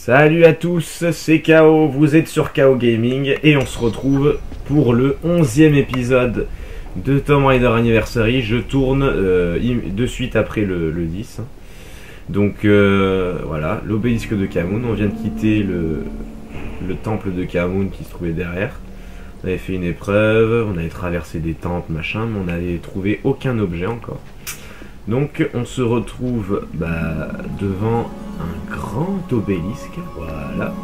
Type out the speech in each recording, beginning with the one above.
Salut à tous, c'est KO, vous êtes sur KO Gaming et on se retrouve pour le 11e épisode de Tomb Raider Anniversary. Je tourne de suite après le 10. Donc voilà, l'obélisque de Kamoun. On vient de quitter le temple de Kamoun qui se trouvait derrière. On avait fait une épreuve, on avait traversé des temples, machin, mais on n'avait trouvé aucun objet encore. Donc on se retrouve devant un grand obélisque, voilà,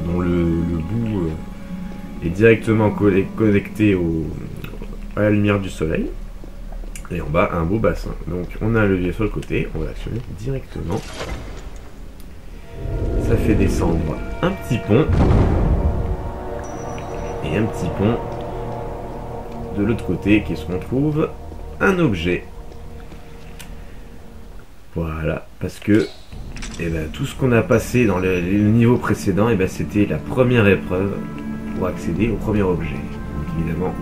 dont le bout est directement connecté à la lumière du soleil. Et en bas un beau bassin. Donc on a un levier sur le côté, on va l'actionner directement. Ça fait descendre un petit pont. Et un petit pont de l'autre côté, qu'est-ce qu'on trouve? Un objet. Voilà, parce que tout ce qu'on a passé dans le niveau précédent, c'était la première épreuve pour accéder au premier objet. Donc évidemment,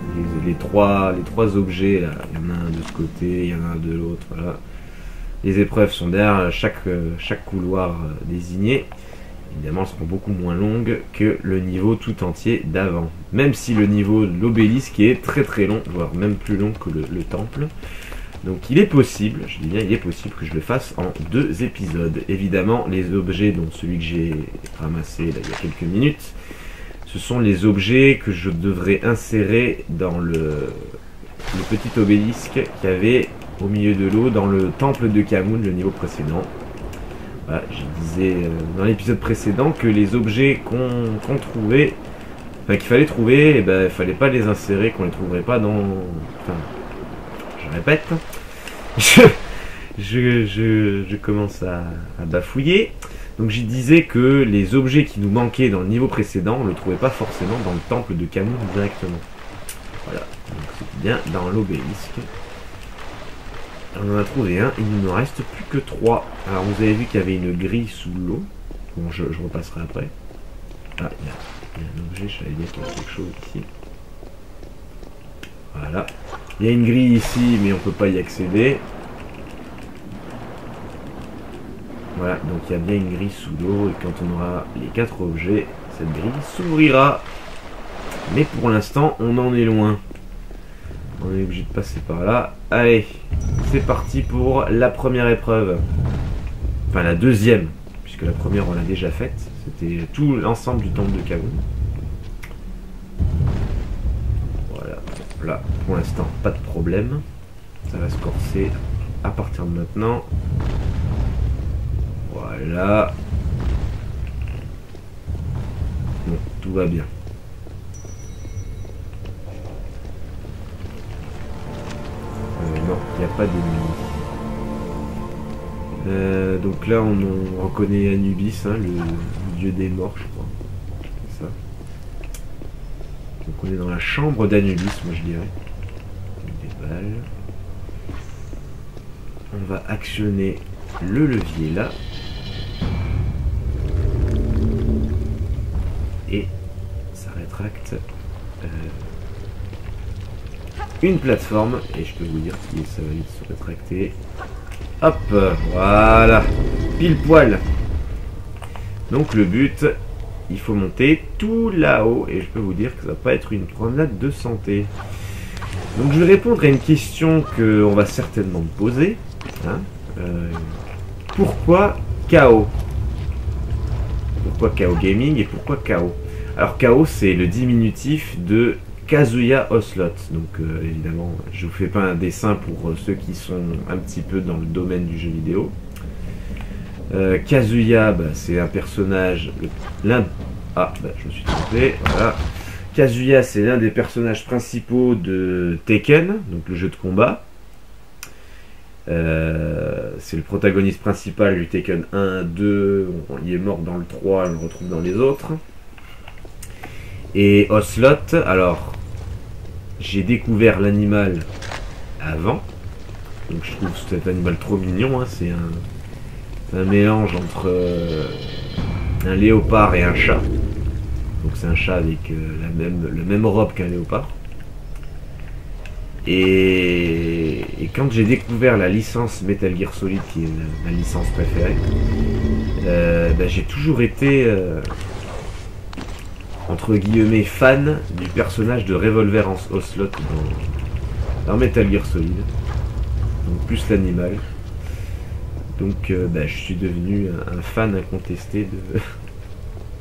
les trois objets, là, il y en a un de ce côté, il y en a un de l'autre, voilà. Les épreuves sont derrière chaque couloir désigné. Évidemment, elles seront beaucoup moins longues que le niveau tout entier d'avant. Même si le niveau de l'obélisque est très très long, voire même plus long que le temple. Donc il est possible, je dis bien il est possible que je le fasse en 2 épisodes. Évidemment, les objets, dont celui que j'ai ramassé là, il y a quelques minutes, ce sont les objets que je devrais insérer dans le petit obélisque qu'il y avait au milieu de l'eau dans le temple de Kamoun, le niveau précédent. Voilà, je disais dans l'épisode précédent que les objets qu'on trouvait, qu'il fallait trouver, il fallait pas les insérer, qu'on les trouverait pas dans... Enfin, je répète, je commence à bafouiller. Donc je disais que les objets qui nous manquaient dans le niveau précédent, on ne le trouvait pas forcément dans le temple de Kamoun directement. Voilà, donc c'est bien dans l'obélisque. On en a trouvé un, il ne nous reste plus que 3. Alors vous avez vu qu'il y avait une grille sous l'eau. Bon, je repasserai après. Ah, il y a un objet, je savais bien qu'il y a quelque chose ici. Voilà. Il y a une grille ici, mais on ne peut pas y accéder. Voilà, donc il y a bien une grille sous l'eau, et quand on aura les 4 objets, cette grille s'ouvrira. Mais pour l'instant, on en est loin. On est obligé de passer par là. Allez, c'est parti pour la première épreuve. Enfin, la deuxième, puisque la première, on l'a déjà faite. C'était tout l'ensemble du temple de Kamoun. Voilà, là, pour l'instant, pas de problème. Ça va se corser à partir de maintenant. Voilà. Bon, tout va bien. Non, il n'y a pas d'ennemis. Donc là, on reconnaît Anubis, hein, le dieu des morts, je crois. C'est ça. Donc on est dans la chambre d'Anubis, moi je dirais. Des balles. On va actionner le levier là. Et ça rétracte une plateforme. Et je peux vous dire si ça va vite se rétracter. Hop, voilà. Pile poil. Donc le but, il faut monter tout là-haut. Et je peux vous dire que ça va pas être une promenade de santé. Donc je vais répondre à une question qu'on va certainement me poser. Hein, pourquoi KO? Pourquoi KO Gaming et pourquoi KO? Alors KO, c'est le diminutif de Kazuya Ocelot. Donc évidemment, je vous fais pas un dessin pour ceux qui sont un petit peu dans le domaine du jeu vidéo. Kazuya, c'est un personnage... Ah, je me suis trompé, voilà. Kazuya, c'est l'un des personnages principaux de Tekken, donc le jeu de combat. C'est le protagoniste principal du Tekken 1, 2, il est mort dans le 3, on le retrouve dans les autres. Et Ocelot, alors j'ai découvert l'animal avant, donc je trouve cet animal trop mignon, hein. C'est un mélange entre un léopard et un chat. Donc c'est un chat avec le même robe qu'un léopard. Et quand j'ai découvert la licence Metal Gear Solid, qui est ma licence préférée, j'ai toujours été entre guillemets fan du personnage de Revolver Ocelot dans Metal Gear Solid, donc plus l'animal. Donc je suis devenu un fan incontesté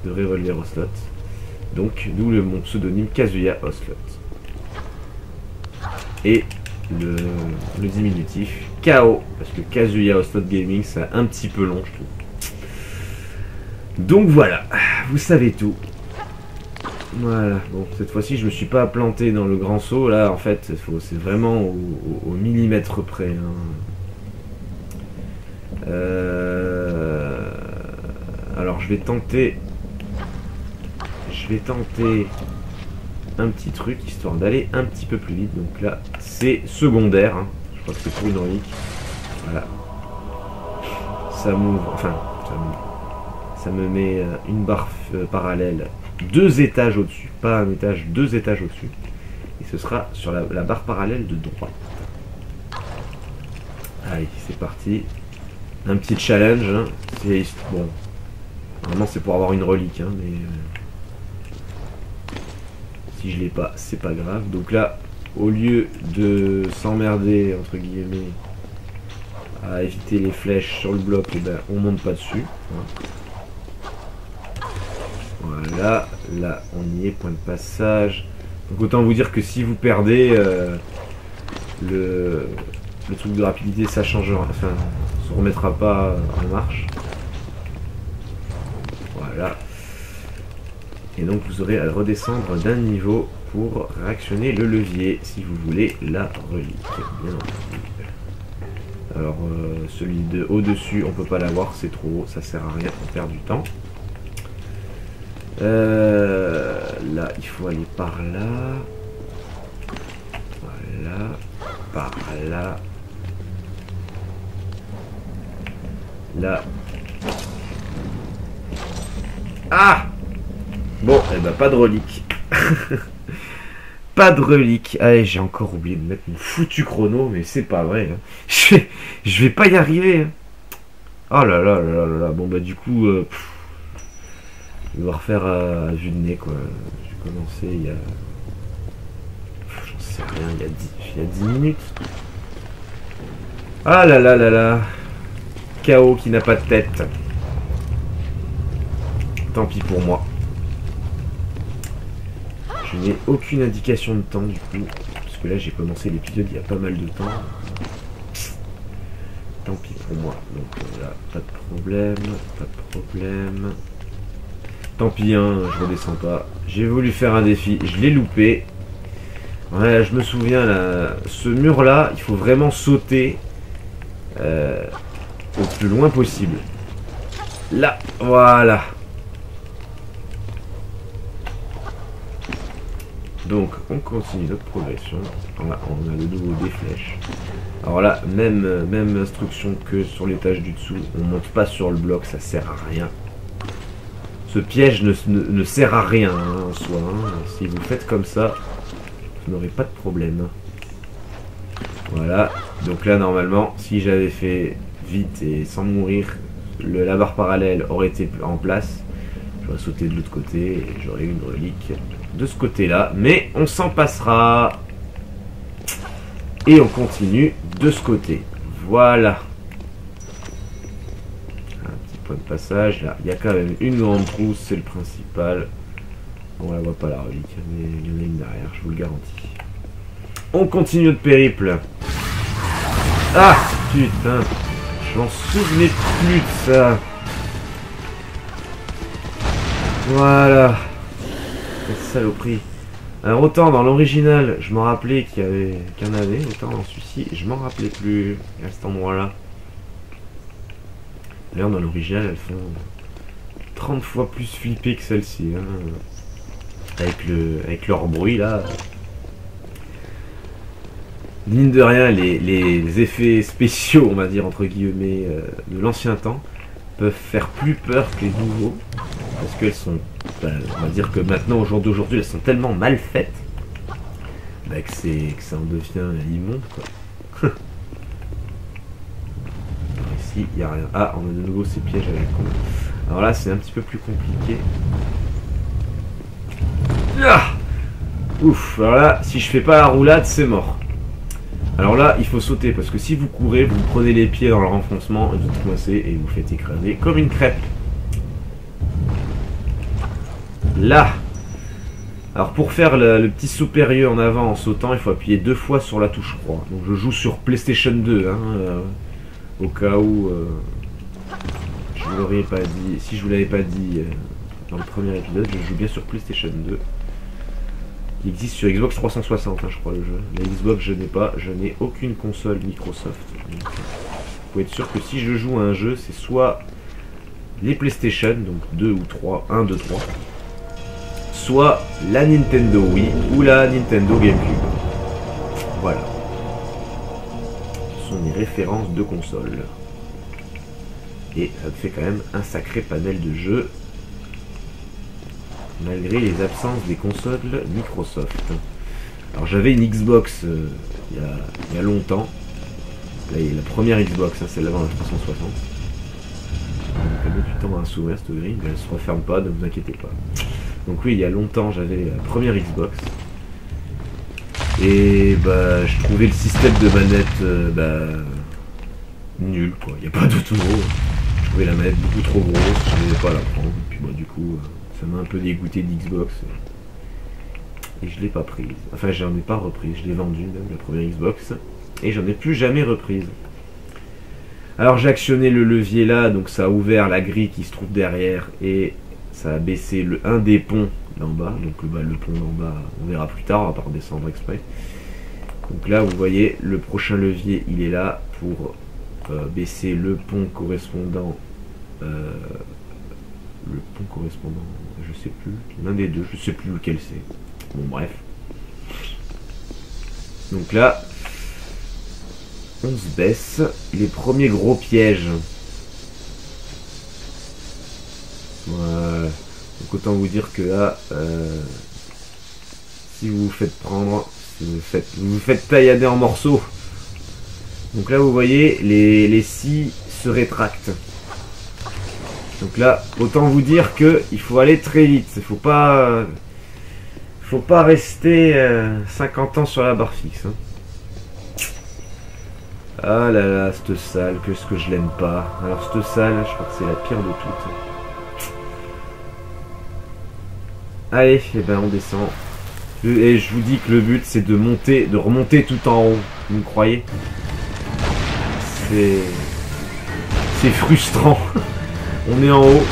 de Revolver Ocelot, donc d'où mon pseudonyme Kazuya Ocelot et le diminutif KO, parce que Kazuya Ocelot Gaming c'est un petit peu long je trouve. Donc voilà, vous savez tout. Voilà, bon cette fois-ci je me suis pas planté dans le grand saut, là en fait c'est vraiment au millimètre près. Hein. Alors je vais tenter un petit truc histoire d'aller un petit peu plus vite. Donc là c'est secondaire, hein. Je crois que c'est pour une relique. Voilà, ça m'ouvre, enfin ça me met une barre parallèle 2 étages au-dessus, pas un étage, 2 étages au-dessus, et ce sera sur la barre parallèle de droite. Allez, c'est parti, un petit challenge, hein. Bon, normalement c'est pour avoir une relique, hein, mais si je l'ai pas, c'est pas grave. Donc là, au lieu de s'emmerder entre guillemets à éviter les flèches sur le bloc, et ben on monte pas dessus, hein. Voilà, là on y est, point de passage. Donc autant vous dire que si vous perdez le truc de rapidité, ça changera, enfin, se remettra pas en marche. Voilà. Et donc vous aurez à redescendre d'un niveau pour réactionner le levier si vous voulez la relique. Bien entendu. Alors celui de au-dessus, on peut pas l'avoir, c'est trop haut, ça sert à rien, on perd du temps. Là, il faut aller par là. Voilà. Par là. Là. Ah! Bon, eh ben, pas de relique. Pas de relique. Allez, j'ai encore oublié de mettre mon foutu chrono, mais c'est pas vrai. Hein. Je vais pas y arriver. Hein. Oh là là là là là. Bon, bah, du coup... je vais refaire à vue de nez quoi. J'ai commencé il y a... J'en sais rien, il y a 10 minutes. Ah là là là là. KO qui n'a pas de tête. Tant pis pour moi. Je n'ai aucune indication de temps du coup. Parce que là j'ai commencé l'épisode il y a pas mal de temps. Tant pis pour moi. Donc là, pas de problème. Pas de problème. Tant pis, hein, je redescends pas. J'ai voulu faire un défi, je l'ai loupé. Ouais, je me souviens, là, ce mur-là, il faut vraiment sauter au plus loin possible. Là, voilà. Donc, on continue notre progression. On a de nouveau des flèches. Alors là, même instruction que sur l'étage du dessous. On monte pas sur le bloc, ça sert à rien. Ce piège ne sert à rien hein, en soi. Hein. Si vous faites comme ça, vous n'aurez pas de problème. Voilà. Donc là, normalement, si j'avais fait vite et sans mourir, la barre parallèle aurait été en place. J'aurais sauté de l'autre côté et j'aurais eu une relique de ce côté-là. Mais on s'en passera. Et on continue de ce côté. Voilà. De passage, là il y a quand même une grande trousse, c'est le principal. On la voit pas la relique, mais il y en a une derrière, je vous le garantis. On continue notre périple. Ah putain, je m'en souvenais plus de ça. Voilà. Quelle saloperie. Alors autant dans l'original, je m'en rappelais qu'il y en avait, autant dans celui-ci, je m'en rappelais plus à cet endroit-là. D'ailleurs, dans l'original, elles font 30 fois plus flipper que celle-ci. Hein. Avec leur bruit, là. Mine de rien, les effets spéciaux, on va dire, entre guillemets, de l'ancien temps, peuvent faire plus peur que les nouveaux. Parce qu'elles sont... Ben, on va dire que maintenant, au jour d'aujourd'hui, elles sont tellement mal faites ben, que ça en devient immonde, quoi. ici, il n'y a rien. Ah, on a de nouveau ces pièges avec con. Alors là, c'est un petit peu plus compliqué. Ah, ouf, alors là, si je fais pas la roulade, c'est mort. Alors là, il faut sauter, parce que si vous courez, vous prenez les pieds dans le renfoncement, vous êtes coincé et vous faites écraser comme une crêpe. Là. Alors pour faire le petit saut périlleux en avant en sautant, il faut appuyer 2 fois sur la touche croix. Donc je joue sur PlayStation 2, hein, au cas où je vous l'aurais pas dit. Si je vous l'avais pas dit dans le premier épisode, je joue bien sur PlayStation 2. Il existe sur Xbox 360, hein, je crois, le jeu. La Xbox, je n'ai pas. Je n'ai aucune console Microsoft. Donc, vous pouvez être sûr que si je joue à un jeu, c'est soit les PlayStation, donc 2 ou 3, 1, 2, 3, soit la Nintendo Wii ou la Nintendo GameCube. Voilà. Ce sont les références de consoles. Et ça te fait quand même un sacré panel de jeux, malgré les absences des consoles Microsoft. Alors j'avais une Xbox il y a longtemps. Là il y a la première Xbox, hein, celle d'avant la 360. Elle met du temps à s'ouvrir cette grille, mais elle se referme pas, ne vous inquiétez pas. Donc oui, il y a longtemps j'avais la première Xbox. Et bah je trouvais le système de manette nul quoi, il n'y a pas de tout gros. Je trouvais la manette beaucoup trop grosse, je n'avais pas à la prendre. Et puis moi du coup ça m'a un peu dégoûté d'Xbox. Et je l'ai pas prise. Enfin j'en ai pas reprise, je l'ai vendue même la première Xbox. Et j'en ai plus jamais reprise. Alors j'ai actionné le levier là, donc ça a ouvert la grille qui se trouve derrière. Et ça a baissé un des ponts d'en bas. Donc le pont d'en bas, on verra plus tard, on va pas redescendre exprès. Donc là vous voyez, le prochain levier il est là pour baisser le pont correspondant. Le pont correspondant, je sais plus, l'un des deux, je sais plus lequel c'est. Bon bref. Donc là, on se baisse. Les premiers gros pièges. Voilà. Donc autant vous dire que là, si vous vous faites prendre, si vous vous faites taillader en morceaux. Donc là vous voyez, les scies se rétractent. Donc là, autant vous dire que il faut aller très vite. Il faut pas rester 50 ans sur la barre fixe. Hein. Ah là là, cette salle, qu'est-ce que je l'aime pas. Alors cette salle, je crois que c'est la pire de toutes. Allez, et ben on descend. Et je vous dis que le but c'est de remonter tout en haut. Vous me croyez? C'est frustrant. On est en haut.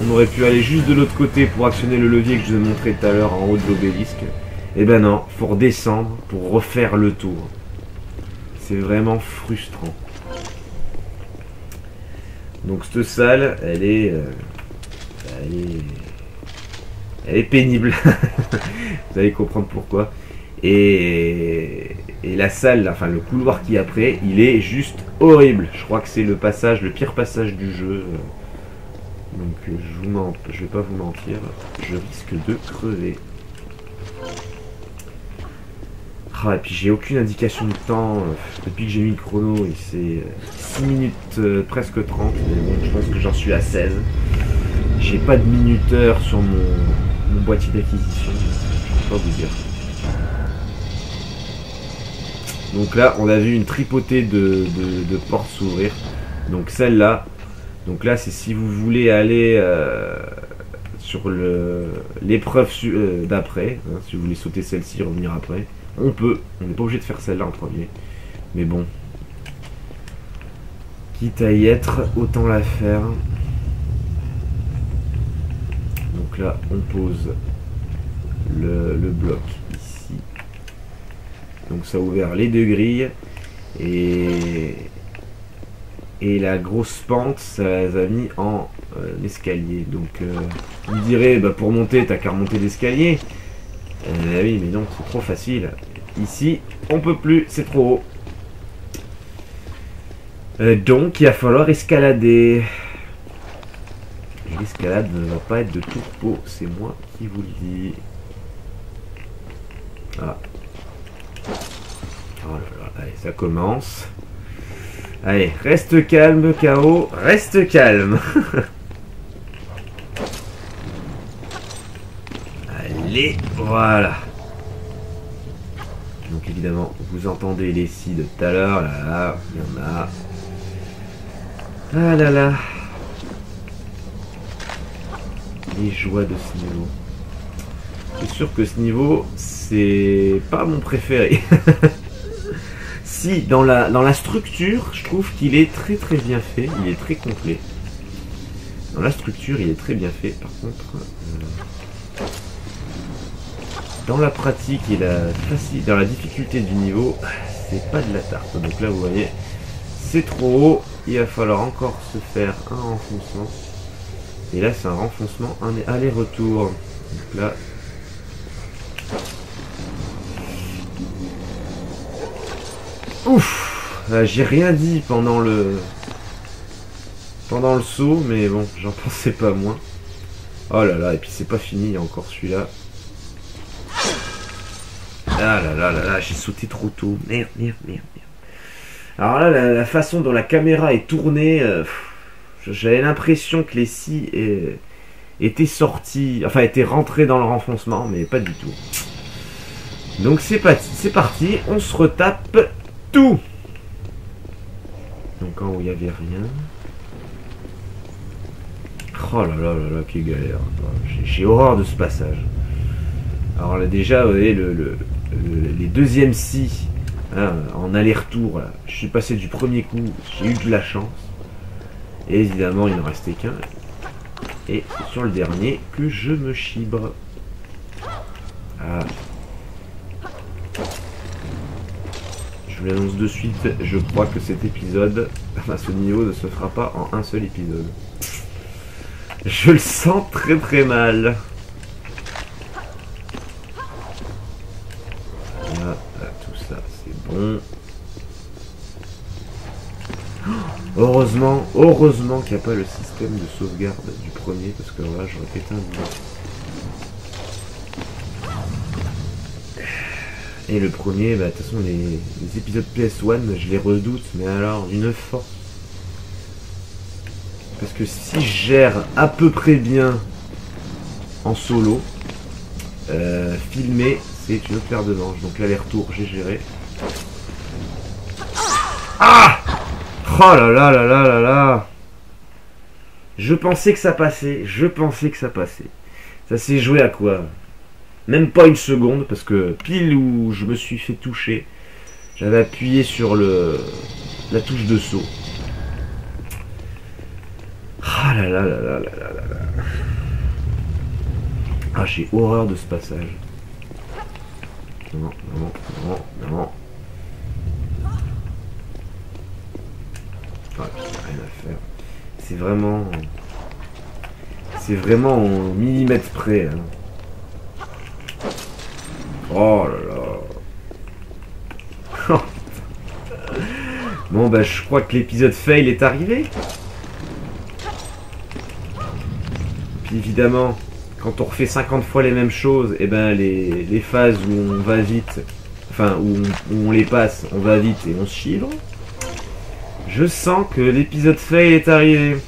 On aurait pu aller juste de l'autre côté pour actionner le levier que je vous ai montré tout à l'heure en haut de l'obélisque. Et ben non, faut redescendre pour refaire le tour. C'est vraiment frustrant. Donc cette salle, elle est pénible. Vous allez comprendre pourquoi. Et la salle, enfin le couloir qui est après, il est juste horrible. Je crois que c'est le pire passage du jeu. Donc je vais pas vous mentir, je risque de crever. Ah, et puis j'ai aucune indication de temps depuis que j'ai mis le chrono et c'est 6 minutes presque 30, mais bon je pense que j'en suis à 16. J'ai pas de minuteur sur mon boîtier d'acquisition, je peux pas vous dire. Donc là on a vu une tripotée de portes s'ouvrir. Donc celle-là, donc là c'est si vous voulez aller sur l'épreuve d'après, hein, si vous voulez sauter celle-ci, revenir après. On peut, on n'est pas obligé de faire celle-là en premier. Mais bon, quitte à y être, autant la faire. Donc là, on pose le bloc ici. Donc ça a ouvert les deux grilles. Et la grosse pente, ça les a mis en escalier. Donc, vous direz, bah, pour monter, t'as qu'à remonter l'escalier. Oui, mais non, c'est trop facile. Ici, on peut plus, c'est trop haut. Donc, il va falloir escalader. L'escalade ne va pas être de tout repos, c'est moi qui vous le dis. Ah. Oh là là, allez, ça commence. Allez, reste calme, KO. Reste calme. Allez, voilà. Donc évidemment, vous entendez les scies de tout à l'heure. Là, là, il y en a. Ah là là. Les joies de ce niveau. C'est sûr que ce niveau, c'est pas mon préféré. Si, dans la structure, je trouve qu'il est très très bien fait. Il est très complet. Dans la structure, il est très bien fait. Par contre, dans la pratique et dans la difficulté du niveau, c'est pas de la tarte. Donc là, vous voyez, c'est trop haut. Il va falloir encore se faire un renfoncement. Et là, c'est un renfoncement, un aller-retour. Donc là... Ouf, j'ai rien dit pendant le saut, mais bon, j'en pensais pas moins. Oh là là, et puis c'est pas fini, il y a encore celui-là. Ah là là là là, j'ai sauté trop tôt. Merde, merde, merde, merde. Alors là, la façon dont la caméra est tournée, j'avais l'impression que les scies étaient sortis, enfin étaient rentrés dans le renfoncement, mais pas du tout. Donc c'est parti, on se retape tout. Donc en haut il n'y avait rien. Oh là là là là, quelle galère. J'ai horreur de ce passage. Alors là déjà, vous voyez, les deuxièmes scies, hein, en aller-retour, je suis passé du premier coup, j'ai eu de la chance. Et évidemment il ne restait qu'un. Et c'est sur le dernier que je me chibre. Ah. Je vous l'annonce de suite, je crois que cet épisode, enfin ce niveau ne se fera pas en un seul épisode. Je le sens très très mal. Là, tout ça c'est bon. Heureusement qu'il n'y a pas le système de sauvegarde du premier, parce que là j'aurais pété un boulot. Et le premier, bah, de toute façon, les épisodes PS1, je les redoute, mais alors d'une force. Parce que si je gère à peu près bien en solo, filmer, c'est une autre paire de manches. Donc l'aller-retour, j'ai géré. Ah! Oh là là là là là là! Je pensais que ça passait, Ça s'est joué à quoi? Même pas une seconde, parce que pile où je me suis fait toucher, j'avais appuyé sur la touche de saut. Ah là là là là là là là. Ah, j'ai horreur de ce passage. Non, non, non, non. Ah, putain, rien à faire. C'est vraiment au millimètre près. Hein. Oh là là. Bon bah je crois que l'épisode fail est arrivé. Puis évidemment, quand on refait 50 fois les mêmes choses, et ben les phases où on va vite, enfin où on les passe, on va vite et on se chivre. Je sens que l'épisode fail est arrivé.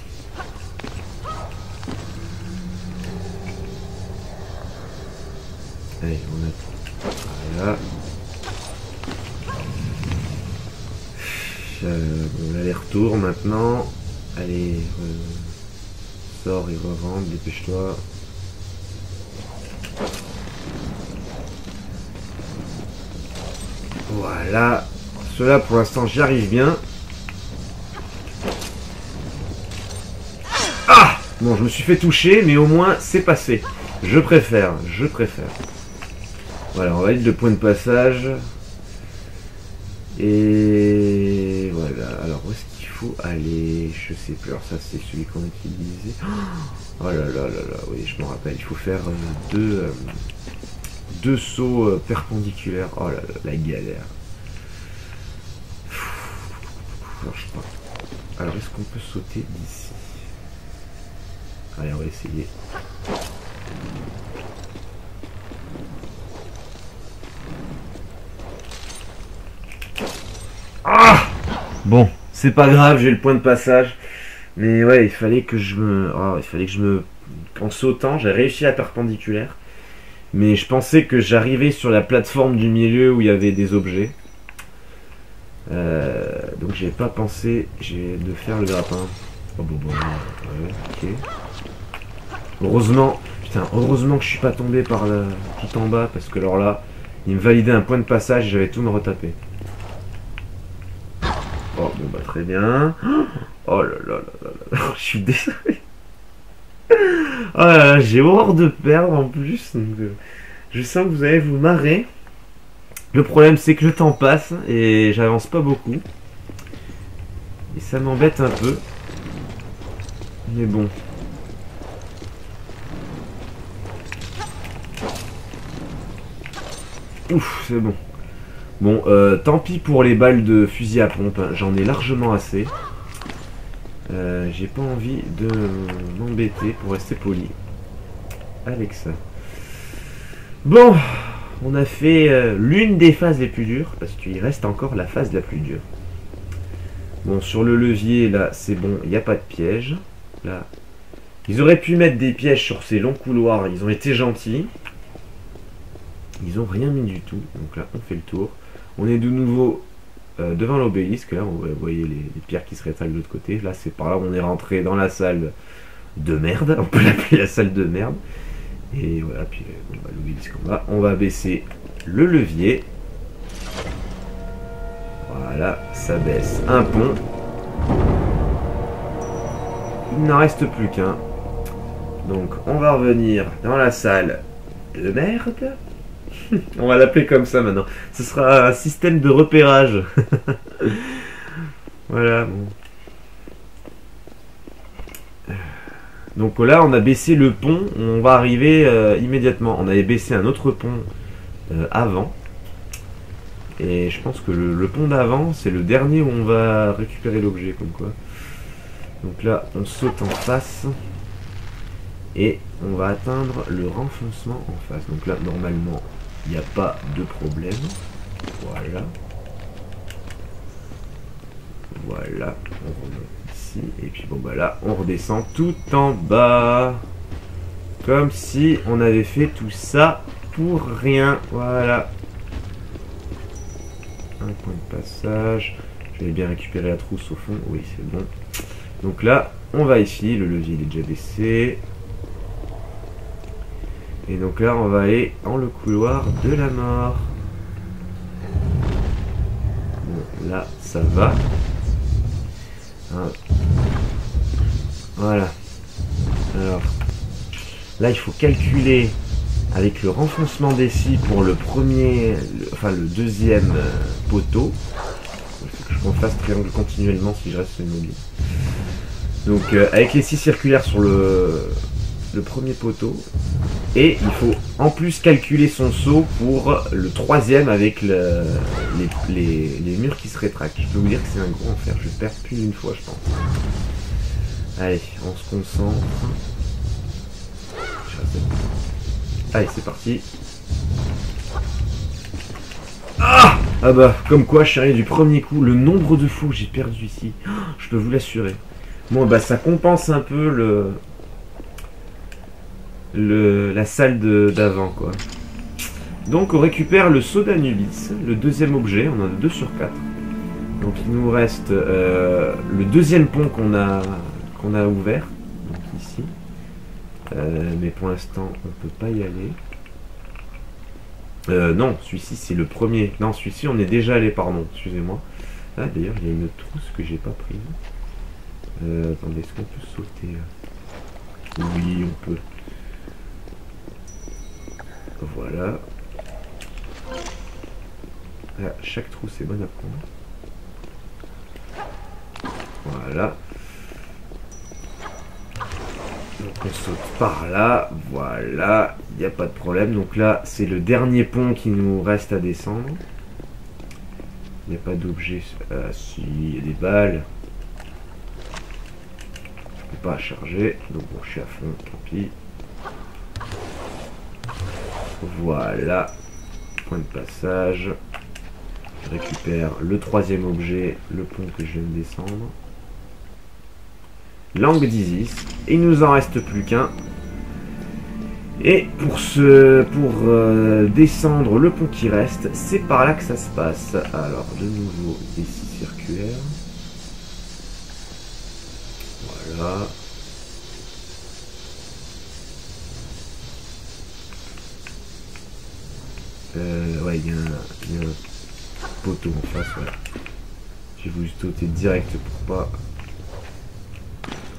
Allez, on a... Voilà. Bon, l'aller-retour maintenant. Allez, sors et re-rentre, dépêche-toi. Voilà. Cela pour l'instant j'y arrive bien. Ah! Bon, je me suis fait toucher, mais au moins c'est passé. Je préfère. Voilà, on va mettre le point de passage. Et voilà, alors où est-ce qu'il faut aller? Je sais plus, alors ça c'est celui qu'on utilisait. Oh là là là là, oui je me rappelle, il faut faire deux sauts perpendiculaires. Oh là là, la galère. Alors, je crois. Alors est-ce qu'on peut sauter d'ici? Allez, on va essayer. Ah! Bon, C'est pas grave, j'ai le point de passage. Mais ouais, il fallait que je me... oh, il fallait que je me... En sautant, j'ai réussi la perpendiculaire. Mais je pensais que j'arrivais sur la plateforme du milieu où il y avait des objets. Donc j'ai pas pensé de faire le grappin. Oh bon, ouais, ok. Heureusement, putain, heureusement que je suis pas tombé par là, tout en bas, parce que alors là, il me validait un point de passage et j'avais tout me retaper. Oh bon bah très bien. Oh là là là là là, je suis désolé. Oh là là, j'ai horreur de perdre en plus. Donc, je sens que vous allez vous marrer. Le problème c'est que le temps passe et j'avance pas beaucoup. Et ça m'embête un peu. Mais bon. Ouf, c'est bon. Bon, tant pis pour les balles de fusil à pompe. Hein. J'en ai largement assez. J'ai pas envie de m'embêter pour rester poli avec ça. Bon, on a fait l'une des phases les plus dures, parce qu'il reste encore la phase la plus dure. Bon, sur le levier, là, c'est bon, il n'y a pas de piège. Là, ils auraient pu mettre des pièges sur ces longs couloirs, ils ont été gentils. Ils ont rien mis du tout, donc là, on fait le tour. On est de nouveau devant l'obélisque, là, vous voyez les pierres qui se rétractent de l'autre côté. Là, c'est par là où on est rentré dans la salle de merde, on peut l'appeler la salle de merde. Et voilà, puis bon, bah, l'obélisque en bas, on va baisser le levier. Voilà, ça baisse un pont. Il n'en reste plus qu'un. Donc on va revenir dans la salle de merde. On va l'appeler comme ça maintenant. Ce sera un système de repérage. Voilà, bon. Donc là, on a baissé le pont. On va arriver immédiatement. On avait baissé un autre pont avant. Et je pense que le pont d'avant, c'est le dernier où on va récupérer l'objet, comme quoi. Donc là, on saute en face. Et on va atteindre le renfoncement en face. Donc là, normalement, il n'y a pas de problème. Voilà. Voilà. On remonte ici. Et puis bon, bah là, on redescend tout en bas. Comme si on avait fait tout ça pour rien. Voilà. Un point de passage. J'avais bien récupéré la trousse au fond. Oui, c'est bon. Donc là, on va ici. Le levier il est déjà baissé. Et donc là, on va aller dans le couloir de la mort. Bon, là, ça va. Voilà. Alors, là, il faut calculer avec le renfoncement des scies pour le premier, le deuxième poteau. Il faut que je m'en fasse triangle continuellement si je reste immobile. Donc, avec les scies circulaires sur le premier poteau. Et il faut en plus calculer son saut pour le troisième avec les murs qui se rétractent. Je peux vous dire que c'est un gros enfer. Je perds plus d'une fois, je pense. Allez, on se concentre. Allez, c'est parti. Ah bah, comme quoi, je suis arrivé du premier coup. Le nombre de fois que j'ai perdu ici, je peux vous l'assurer. Bon, bah, ça compense un peu la salle d'avant, quoi. Donc on récupère le saut d'Anubis, le deuxième objet, on en a 2 sur 4. Donc il nous reste le deuxième pont qu'on a ouvert, donc ici. Mais pour l'instant on peut pas y aller. Non, celui-ci c'est le premier. Non, celui-ci on est déjà allé, pardon, excusez-moi. Ah d'ailleurs il y a une trousse que j'ai pas prise. Attendez, est-ce qu'on peut sauter? Oui, on peut. Voilà. Là, chaque trou c'est bon à prendre. Voilà. Donc on saute par là. Voilà. Il n'y a pas de problème. Donc là c'est le dernier pont qui nous reste à descendre. Il n'y a pas d'objet. Si, il y a des balles. Je peux pas charger. Donc bon, je suis à fond, tant pis. Voilà, point de passage. Je récupère le troisième objet, le pont que je viens de descendre. Langue d'Isis. Et il nous en reste plus qu'un. Et pour descendre le pont qui reste, c'est par là que ça se passe. Alors, de nouveau, des scies circulaires. Voilà. Ouais, il y a un poteau en face, voilà. J'ai voulu sauter direct pour pas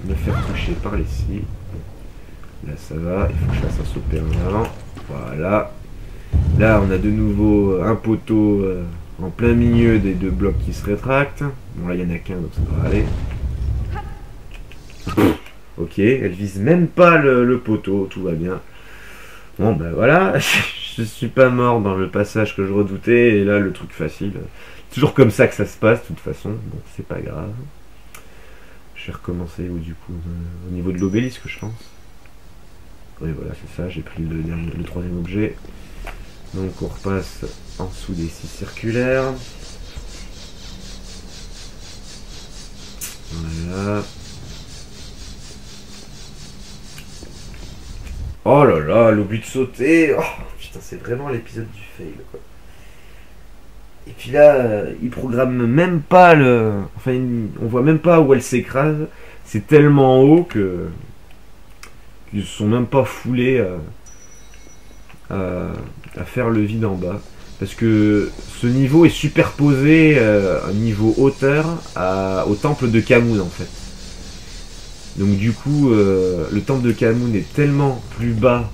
me faire toucher par les scies. Là ça va, il faut que je fasse un saut en avant. Voilà. Là on a de nouveau un poteau en plein milieu des deux blocs qui se rétractent. Bon là il n'y en a qu'un donc ça devrait aller. Ok, elle vise même pas le poteau, tout va bien. Bon ben voilà, je suis pas mort dans le passage que je redoutais et là le truc facile. Toujours comme ça que ça se passe de toute façon, bon c'est pas grave. Je vais recommencer où du coup au niveau de l'obélisque je pense. Oui voilà c'est ça, j'ai pris le troisième objet. Donc on repasse en dessous des scies circulaires. Voilà. Oh là là, l'oubli de sauter. Oh, putain c'est vraiment l'épisode du fail quoi. Et puis là, il programme même pas le... Enfin, on voit même pas où elle s'écrase. C'est tellement haut que... Ils ne sont même pas foulés à faire le vide en bas. Parce que ce niveau est superposé un niveau hauteur au temple de Khamûn en fait. Donc du coup, le temple de Khamûn est tellement plus bas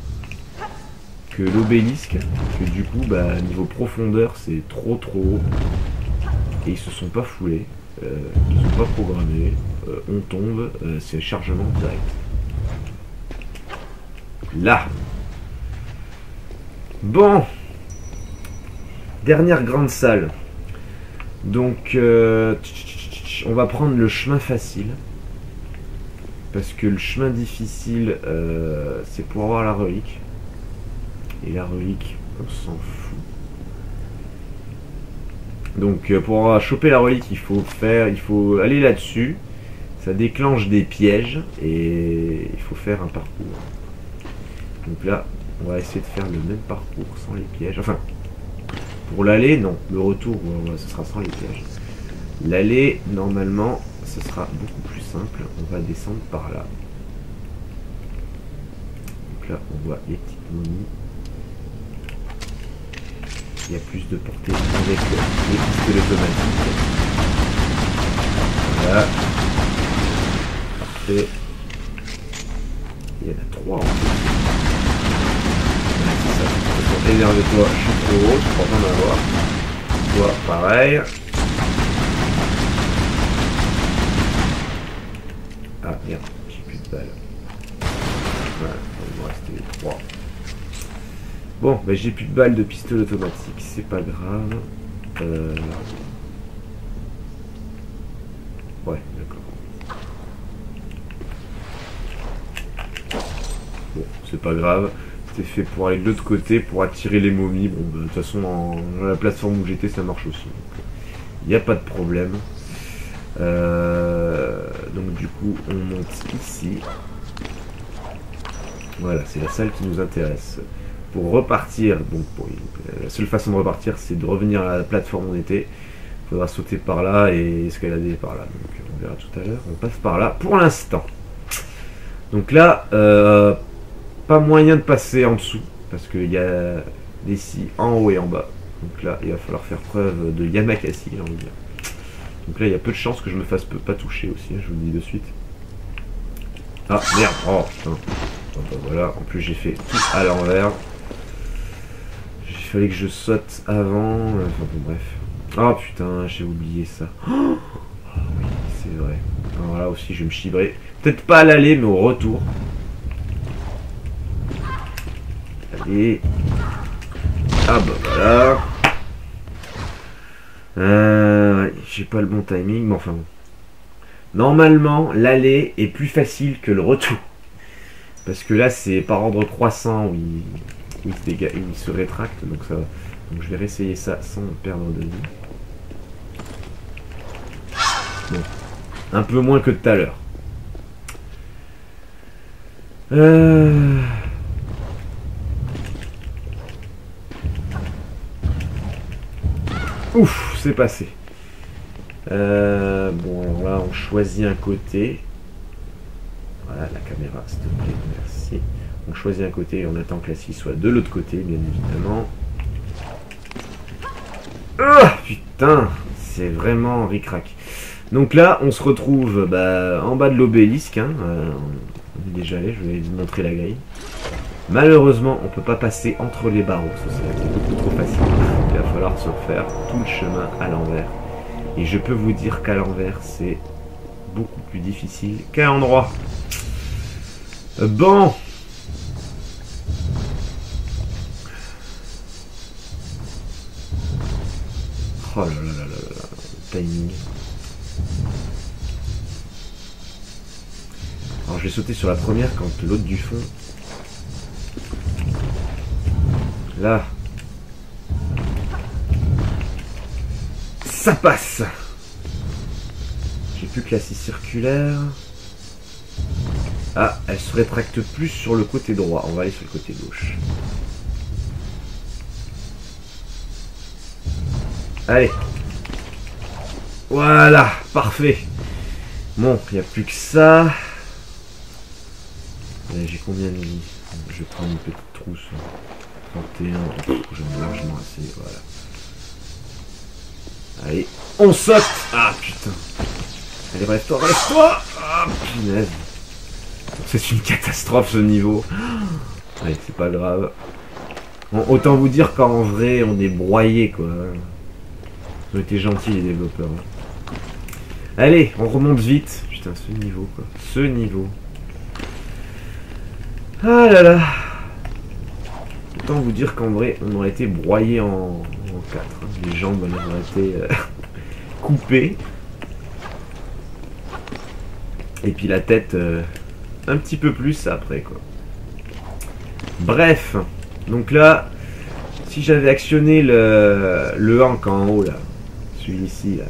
que l'obélisque que du coup, bah, niveau profondeur, c'est trop haut. Et ils se sont pas foulés, ils sont pas programmés, on tombe, c'est chargement direct. Là. Bon. Dernière grande salle. Donc, on va prendre le chemin facile. Parce que le chemin difficile, c'est pour avoir la relique. Et la relique, on s'en fout. Donc, pour choper la relique, il faut aller là-dessus. Ça déclenche des pièges. Et il faut faire un parcours. Donc là, on va essayer de faire le même parcours sans les pièges. Enfin, pour l'aller, non. Le retour, ce sera sans les pièges. L'aller, normalement, ce sera beaucoup plus simple. On va descendre par là. Donc là, on voit les petites momies. Il y a plus de portée avec les pistolets automatiques. Voilà. Parfait. Il y en a 3 en fait. C'est ça. Énerve-toi, je suis trop haut, je crois pas m'avoir. Toi, pareil. Ah merde, j'ai plus de balles. Voilà, il me restait 3. Bon, bah, j'ai plus de balles de pistolet automatique, c'est pas grave. Ouais, d'accord. Bon, c'est pas grave. C'était fait pour aller de l'autre côté, pour attirer les momies. Bon, bah, de toute façon, dans la plateforme où j'étais, ça marche aussi. Il n'y a pas de problème. Donc du coup, on monte ici. Voilà, c'est la salle qui nous intéresse. Pour repartir, donc la seule façon de repartir, c'est de revenir à la plateforme où on était. Il faudra sauter par là et escalader par là. Donc on verra tout à l'heure. On passe par là pour l'instant. Donc là, pas moyen de passer en dessous parce qu'il y a des scies en haut et en bas. Donc là, il va falloir faire preuve de Yamakasi, j'ai envie de dire. Donc là, il y a peu de chances que je me fasse pas toucher aussi, hein, je vous le dis de suite. Ah merde, oh putain. Bon, bah, voilà, en plus j'ai fait tout à l'envers. Il fallait que je saute avant. Enfin bon, bref. Oh putain, j'ai oublié ça. Oh oui, c'est vrai. Alors là aussi, je vais me chibrer. Peut-être pas à l'aller, mais au retour. Allez. Ah bah voilà. J'ai pas le bon timing, mais enfin bon. Normalement, l'aller est plus facile que le retour. Parce que là, c'est par ordre croissant où il se rétracte, donc ça va. Donc je vais réessayer ça sans perdre de vie. Bon, un peu moins que tout à l'heure. Ouf, c'est passé. Bon, alors là, on choisit un côté. Voilà, la caméra, s'il te plaît, merci. On choisit un côté et on attend que la scie soit de l'autre côté, bien évidemment. Ah, putain, c'est vraiment ric-rac. Donc là, on se retrouve en bas de l'obélisque. Hein, on est déjà allé, je vais vous montrer la grille. Malheureusement, on ne peut pas passer entre les barreaux. Ça serait beaucoup trop facile. Il va falloir se refaire tout le chemin à l'envers. Et je peux vous dire qu'à l'envers, c'est beaucoup plus difficile qu'à l'endroit. Bon. Oh là là là là là, le timing. Alors je vais sauter sur la première quand l'autre du fond. Là. Ça passe. J'ai plus que la scie circulaire. Ah, elle se rétracte plus sur le côté droit. On va aller sur le côté gauche. Allez. Voilà, parfait. Bon, il n'y a plus que ça. J'ai combien de vie? Je vais prendre une petite trousse. 31. J'en ai largement assez, voilà. Allez, on saute. Ah putain. Allez, reste-toi, reste-toi. Ah punaise. C'est une catastrophe ce niveau. Allez, c'est pas grave. Bon, autant vous dire qu'en vrai, on est broyé quoi. Ils ont été gentils les développeurs. Allez, on remonte vite. Putain, ce niveau quoi. Ce niveau. Ah là là. Autant vous dire qu'en vrai, on aurait été broyé en 4. Hein. Les jambes auraient été coupées. Et puis la tête un petit peu plus après quoi. Bref. Donc là, si j'avais actionné le hank en haut là, celui-ci là,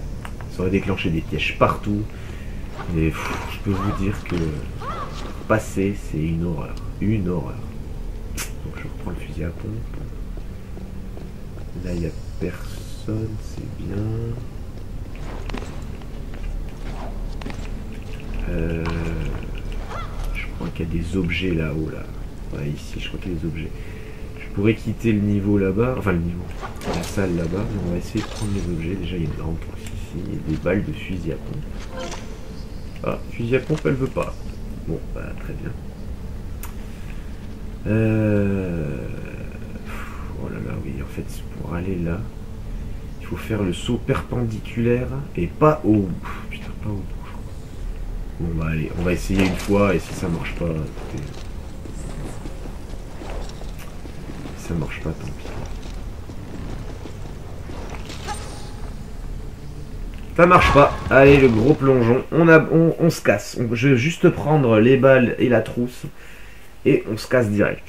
ça aurait déclenché des pièges partout. Et je peux vous dire que passer, c'est une horreur. Une horreur. Donc je reprends le fusil à pompe. Là, il n'y a personne, c'est bien. Je crois qu'il y a des objets là-haut, là. Ouais, ici, je crois qu'il y a des objets. Je pourrais quitter le niveau là-bas, enfin le niveau, la salle là-bas, mais on va essayer de prendre les objets. Déjà, il y a une grande trousse ici, il y a des balles de fusil à pompe. Ah, fusil à pompe, elle veut pas. Bon, bah, très bien. Oh là là, oui, en fait, pour aller là, il faut faire le saut perpendiculaire et pas au bout. Putain, pas au bout. Bon bah allez, on va essayer une fois et si ça marche pas, écoutez, si ça marche pas, tant pis. Ça marche pas. Allez, le gros plongeon. On se casse. Je vais juste prendre les balles et la trousse et on se casse direct.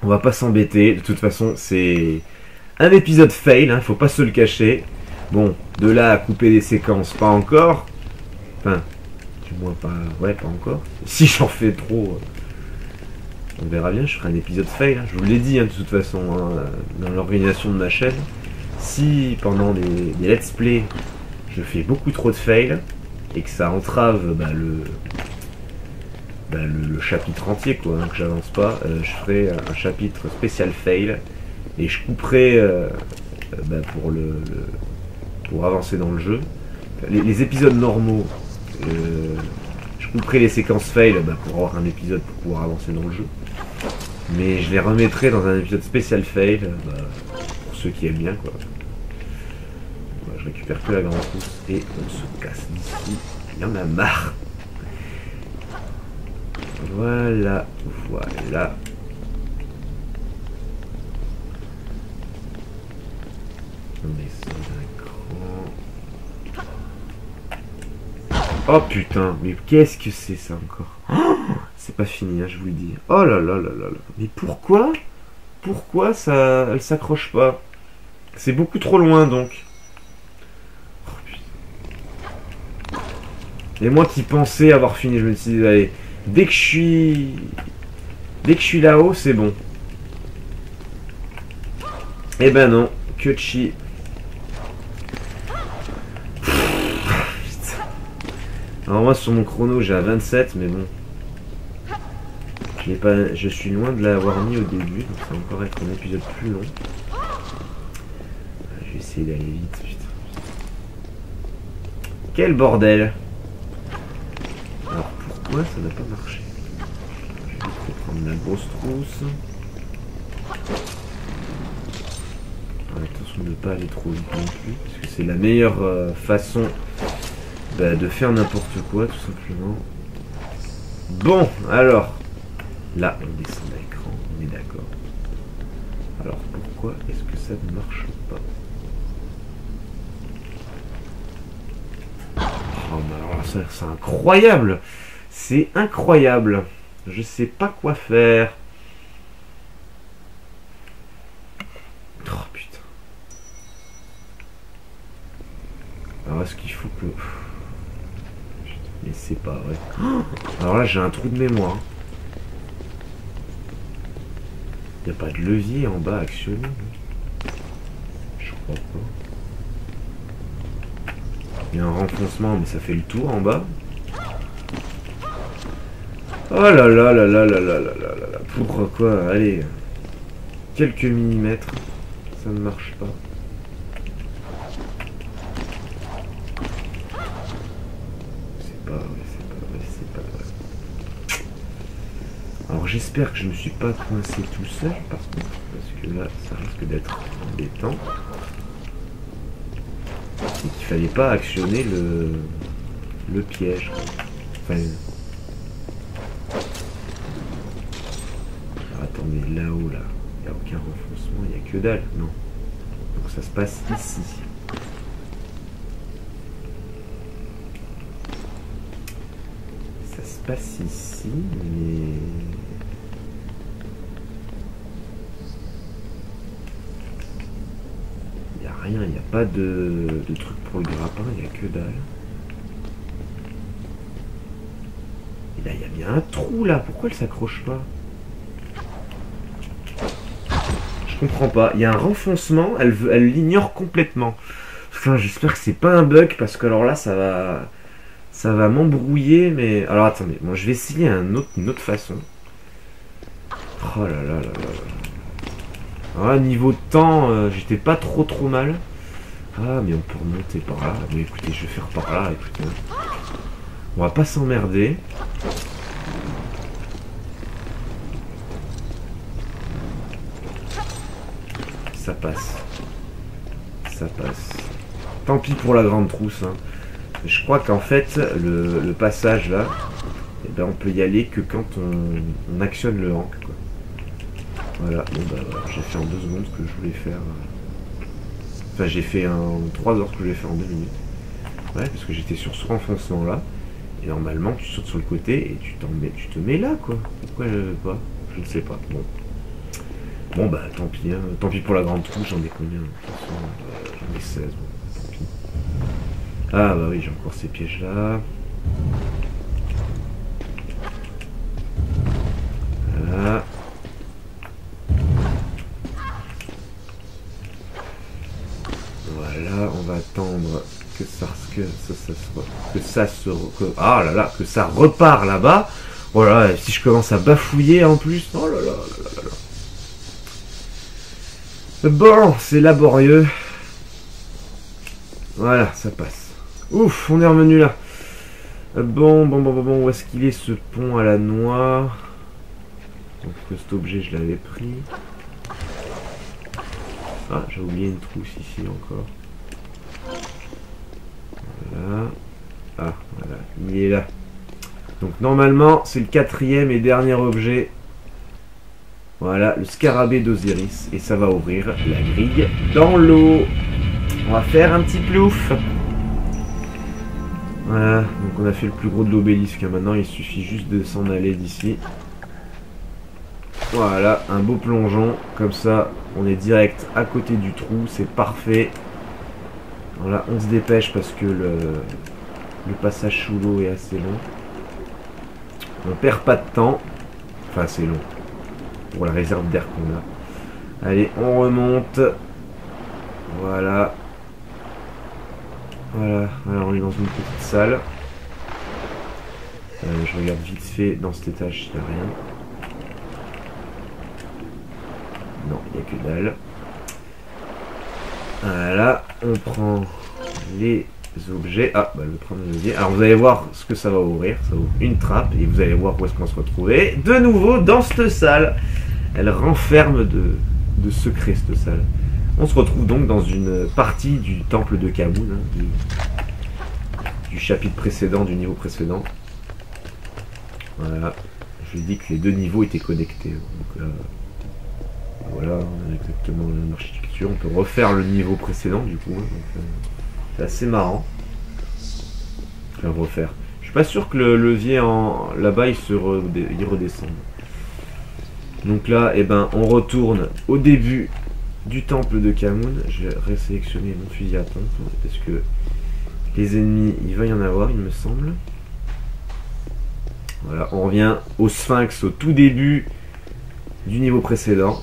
On va pas s'embêter. De toute façon, c'est un épisode fail. Hein, faut pas se le cacher. Bon, de là à couper des séquences, pas encore. Enfin, du moins pas... Ouais, pas encore. Si j'en fais trop, on verra bien, je ferai un épisode fail. Hein. Je vous l'ai dit, hein, de toute façon, hein, dans l'organisation de ma chaîne. Si, pendant des let's play, je fais beaucoup trop de fails, et que ça entrave le chapitre entier, quoi, hein, que j'avance pas, je ferai un chapitre spécial fail, et je couperai pour avancer dans le jeu. Les épisodes normaux, je couperai les séquences fail pour avoir un épisode pour pouvoir avancer dans le jeu. Mais je les remettrai dans un épisode spécial fail pour ceux qui aiment bien quoi. Voilà, je récupère que la grande trousse et on se casse d'ici. Il y en a marre. Voilà, voilà. On descend d'un cran. Oh putain, mais qu'est-ce que c'est ça encore? Oh, c'est pas fini, hein, je vous le dis. Oh là là là là là. Mais pourquoi? Pourquoi ça, elle s'accroche pas? C'est beaucoup trop loin donc. Oh putain. Et moi qui pensais avoir fini, je me suis dit, allez, dès que je suis là-haut, c'est bon. Eh ben non, que de chi. Alors moi sur mon chrono j'ai à 27, mais bon. Je suis loin de l'avoir mis au début, donc ça va encore être un épisode plus long. Je vais essayer d'aller vite, putain. Quel bordel! Alors pourquoi ça n'a pas marché? Je vais prendre la grosse trousse. Alors, attention de ne pas aller trop vite non plus, parce que c'est la meilleure façon de faire n'importe quoi, tout simplement. Bon, alors, là on descend à l'écran, on est d'accord. Alors pourquoi est-ce que ça ne marche pas? Oh, mais alors ça c'est incroyable! C'est incroyable! Je sais pas quoi faire. Oh putain. Alors est-ce qu'il faut que... Mais c'est pas vrai. Oh, alors là j'ai un trou de mémoire. Il n'y a pas de levier en bas actionné. Je crois pas. Il y a un renfoncement mais ça fait le tour en bas. Oh là là là là là là là là là. Pourquoi? Allez. Quelques millimètres. Ça ne marche pas. C'est pas vrai, c'est pas vrai, c'est pas vrai. Alors j'espère que je ne me suis pas coincé tout seul par contre. Parce que là, ça risque d'être embêtant. Et qu'il fallait pas actionner le piège. Enfin... Alors, attendez, là-haut, là, il n'y a aucun renfoncement, il n'y a que dalle, non. Donc ça se passe ici. Ça se passe ici, mais... Il n'y a rien, il n'y a pas de truc pour le grappin, il n'y a que dalle. Et là, il y a bien un trou, là. Pourquoi elle s'accroche pas? Je comprends pas. Il y a un renfoncement, elle l'ignore complètement. Enfin, j'espère que c'est pas un bug, parce que alors là, ça va m'embrouiller, mais... Alors, attendez. Bon, je vais essayer une autre façon. Oh là là là là là. Alors là, niveau de temps, j'étais pas trop mal. Ah, mais on peut remonter par là. Mais écoutez, je vais faire par là, écoutez. On va pas s'emmerder. Ça passe. Ça passe. Tant pis pour la grande trousse. Hein. Je crois qu'en fait, le passage là, eh ben, on peut y aller que quand on actionne le hank. Quoi. Voilà, bon bah voilà, j'ai fait en 2 secondes ce que je voulais faire. Enfin, j'ai fait en 3 heures ce que je voulais faire en 2 minutes. Ouais, parce que j'étais sur ce renfoncement là. Et normalement, tu sautes sur le côté et tu te mets là, quoi. Pourquoi pas? Je ne sais pas. Bon. Bon, bah, tant pis. Hein. Tant pis pour la grande trousse, j'en ai combien? De toute façon, j'en ai 16. Bon, tant pis. Ah, bah oui, j'ai encore ces pièges-là. Voilà. Voilà, on va attendre que ah là là, que ça repart là-bas. Oh là là, si je commence à bafouiller en plus. Oh là là là là là. Bon, c'est laborieux. Voilà, ça passe. Ouf, on est revenu là. Bon, où est-ce qu'il est ce pont à la noix? Donc cet objet, je l'avais pris. Ah, j'ai oublié une trousse ici encore. Voilà. Ah, voilà, il est là. Donc normalement, c'est le 4e et dernier objet. Voilà, le scarabée d'Osiris. Et ça va ouvrir la grille dans l'eau. On va faire un petit plouf. Voilà, donc on a fait le plus gros de l'obélisque. Maintenant, il suffit juste de s'en aller d'ici. Voilà, un beau plongeon. Comme ça, on est direct à côté du trou. C'est parfait. Voilà, on se dépêche parce que Le passage sous l'eau est assez long. On perd pas de temps. Enfin, c'est long. Pour la réserve d'air qu'on a. Allez, on remonte. Voilà. Voilà. Alors, on est dans une petite salle. Je regarde vite fait dans cet étage, il n'y a rien. Non, il n'y a que dalle. Voilà. On prend les objets. Ah, bah, le prendre le levier. Alors, vous allez voir ce que ça va ouvrir. Ça ouvre une trappe et vous allez voir où est-ce qu'on se retrouver. De nouveau dans cette salle. Elle renferme de secrets, cette salle. On se retrouve donc dans une partie du temple de Khamûn, hein, du chapitre précédent, du niveau précédent. Voilà. Je lui ai dit que les deux niveaux étaient connectés. Donc là, voilà, on a exactement la même architecture. On peut refaire le niveau précédent du coup. C'est assez marrant. Je vais le refaire. Je suis pas sûr que le levier là-bas il redescende. Donc là, eh ben, on retourne au début du temple de Khamûn. Je vais résélectionner mon fusil à pompe parce que les ennemis, il va y en avoir, il me semble. Voilà, on revient au Sphinx au tout début du niveau précédent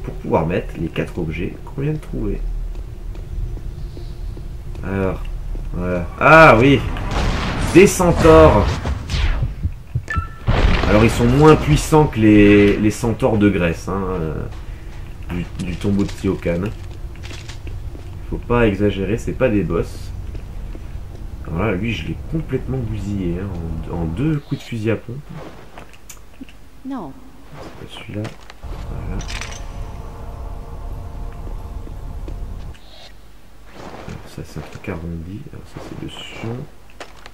pour pouvoir mettre les 4 objets qu'on vient de trouver. Alors, voilà. Ah oui, des centaures. Alors ils sont moins puissants que les centaures de Grèce, hein, du tombeau de Tiocan. Faut pas exagérer, c'est pas des boss. Alors là, lui, je l'ai complètement bousillé, hein, en 2 coups de fusil à pompe. Non. C'est pas celui-là. Voilà. Alors ça, c'est un truc arrondi. Alors ça, c'est le Sion.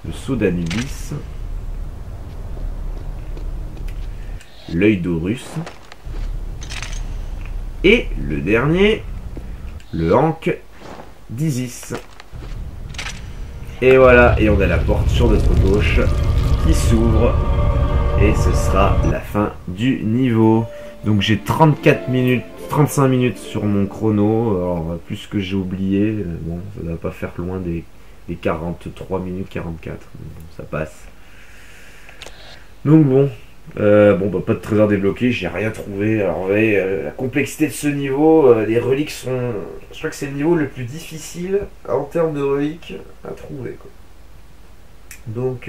Le Sceau d'Anubis. L'œil d'Horus. Et le dernier, le Ankh d'Isis. Et voilà, et on a la porte sur notre gauche qui s'ouvre. Et ce sera la fin du niveau. Donc j'ai 34 minutes, 35 minutes sur mon chrono. Alors plus que j'ai oublié, bon, ça ne va pas faire loin des 43 minutes 44. Bon, ça passe. Donc bon. Bon bah pas de trésor débloqué, j'ai rien trouvé. Alors vous voyez, la complexité de ce niveau, les reliques sont... Je crois que c'est le niveau le plus difficile en termes de reliques à trouver, quoi. Donc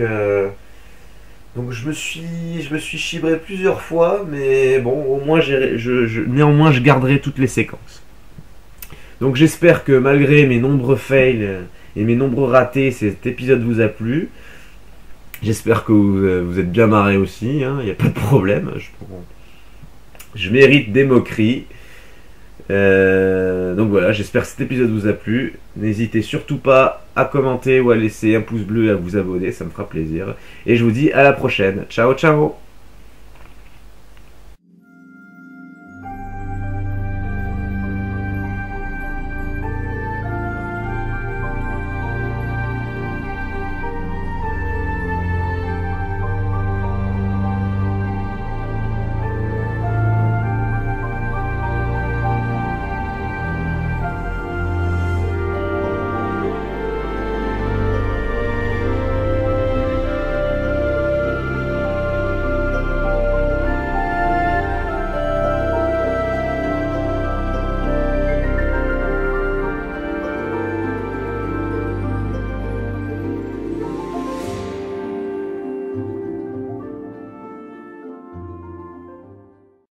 je me suis chibré plusieurs fois, mais bon, au moins néanmoins je garderai toutes les séquences. Donc j'espère que malgré mes nombreux fails et mes nombreux ratés, cet épisode vous a plu. J'espère que vous êtes bien marrés aussi, hein, y a pas de problème. Je mérite des moqueries. Donc voilà, j'espère que cet épisode vous a plu. N'hésitez surtout pas à commenter ou à laisser un pouce bleu et à vous abonner, ça me fera plaisir. Et je vous dis à la prochaine. Ciao, ciao!